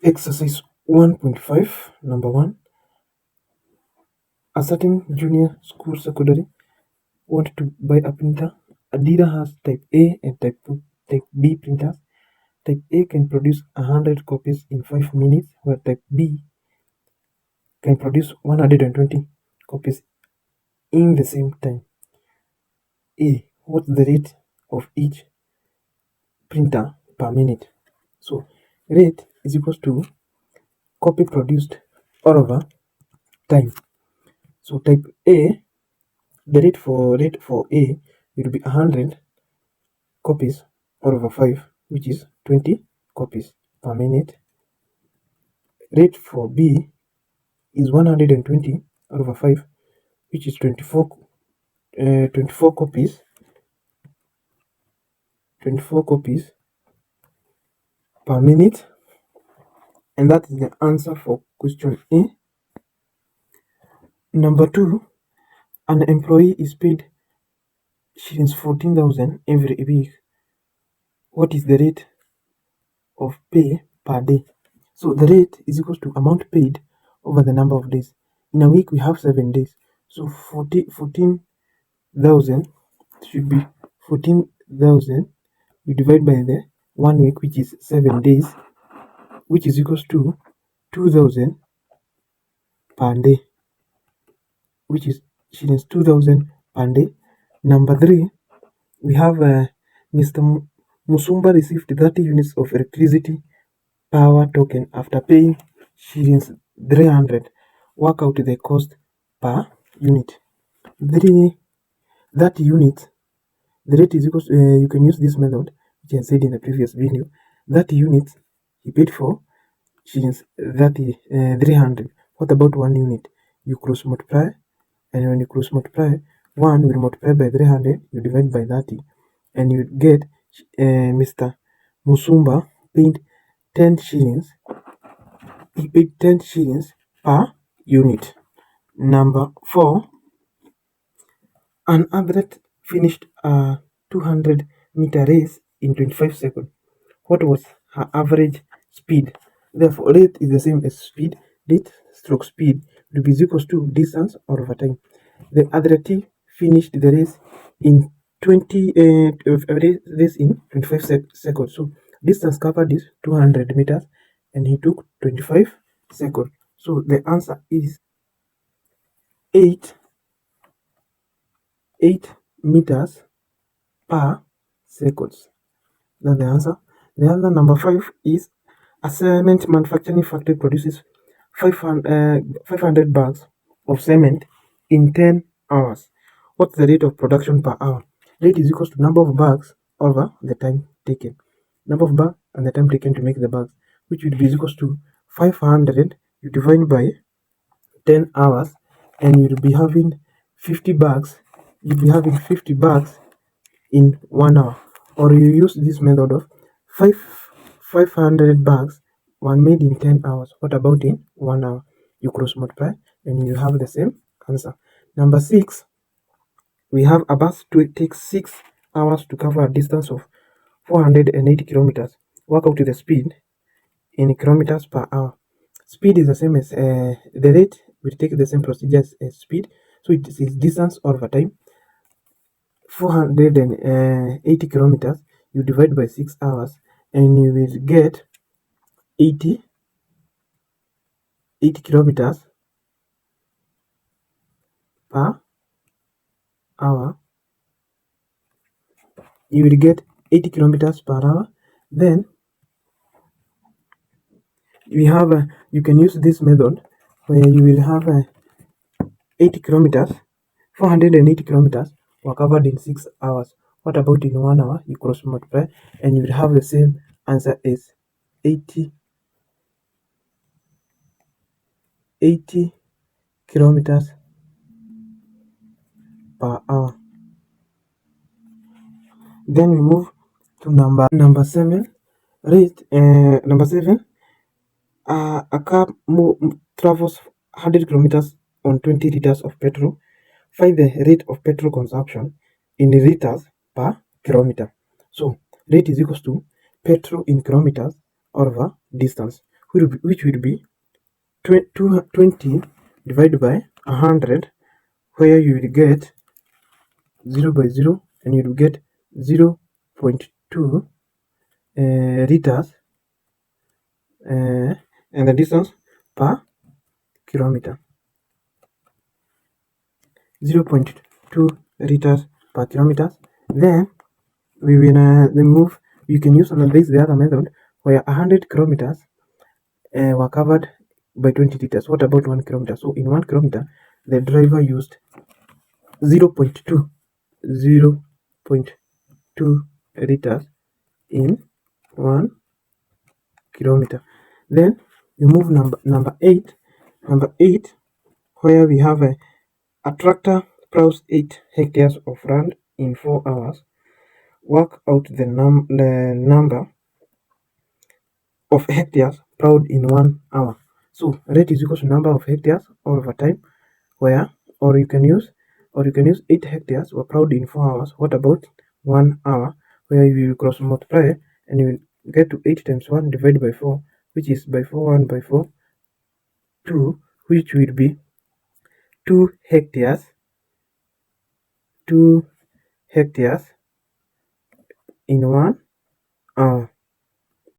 Exercise 1.5, number 1. A certain junior school secretary wanted to buy a printer. A dealer has type A and type B printers. Type A can produce 100 copies in 5 minutes, while type B can produce 120 copies in the same time. A. What's the rate of each printer per minute? So, rate is equals to copy produced all over time. So, type A, the rate for A will be 100 copies all over 5, which is 20 copies per minute. Rate for B is 120 all over 5, which is 24 copies 24 copies per minute. And that is the answer for question A. Number 2, an employee is paid shillings 14,000 every week. What is the rate of pay per day? So the rate is equal to amount paid over the number of days. In a week we have 7 days, so 14,000 should be 14,000 you divide by the 1 week, which is 7 days, which is equals to 2,000 per day, which is shillings 2,000 per day. Number 3, we have Mr. Musumba received 30 units of electricity power token after paying shillings 300. Work out the cost per unit. 30 units, the rate is equals you can use this method, which I said in the previous video. 30 units he paid for shillings 300. What about 1 unit? You cross multiply, and when you cross multiply, 1 will multiply by 300, you divide by 30, and you get Mr. Musumba paid 10 shillings. He paid 10 shillings per unit. Number 4, an athlete finished a 200-meter race in 25 seconds. What was her average speed? Therefore, rate is the same as speed. Rate stroke speed will be equals to distance over time. The athlete finished the race in 25 seconds. So distance covered is 200 meters, and he took 25 seconds. So the answer is 8 meters per seconds. That's the answer. The answer number 5 is a cement manufacturing factory produces 500 bags of cement in 10 hours. What's the rate of production per hour? Rate is equals to number of bags over the time taken. Number of bags and the time taken to make the bags, which would be equals to 500 you divide by 10 hours, and you'll be having 50 bags. You'll be having 50 bags in 1 hour. Or you use this method of 500 bags one made in 10 hours. What about in 1 hour? You cross multiply and you have the same answer. Number 6, we have a bus takes 6 hours to cover a distance of 480 kilometers. Work out the speed in kilometers per hour. Speed is the same as the rate will take the same procedures as speed, so it is distance over time. 480 kilometers you divide by 6 hours, and you will get 80 kilometers per hour. You will get 80 kilometers per hour. Then we have you can use this method where you will have 80 kilometers 480 kilometers were covered in 6 hours. What about in 1 hour? You cross multiply and you will have the same answer as 80 kilometers per hour. Then we move to number 7. Number 7, a car travels 100 kilometers on 20 liters of petrol. Find the rate of petrol consumption in liters per kilometer. So rate is equals to petrol in kilometers over distance, which will be 20 divided by 100, where you will get 0 by 0, and you will get 0.2 liters, and the distance per kilometer. 0.2 liters per kilometer. Then we will move. You can use analyze the other method where 100 kilometers were covered by 20 liters. What about 1 kilometer? So in 1 kilometer, the driver used 0.2 liters in 1 kilometer. Then you move number 8. Number 8, where we have a tractor plows 8 hectares of land in 4 hours. Work out the number of hectares plowed in 1 hour. So rate is equal to number of hectares over time, where or you can use 8 hectares were plowed in 4 hours. What about 1 hour, where you will cross multiply and you will get to 8 times 1 divided by 4, which is by 4 1 by 4 2, which will be 2 hectares in 1 hour.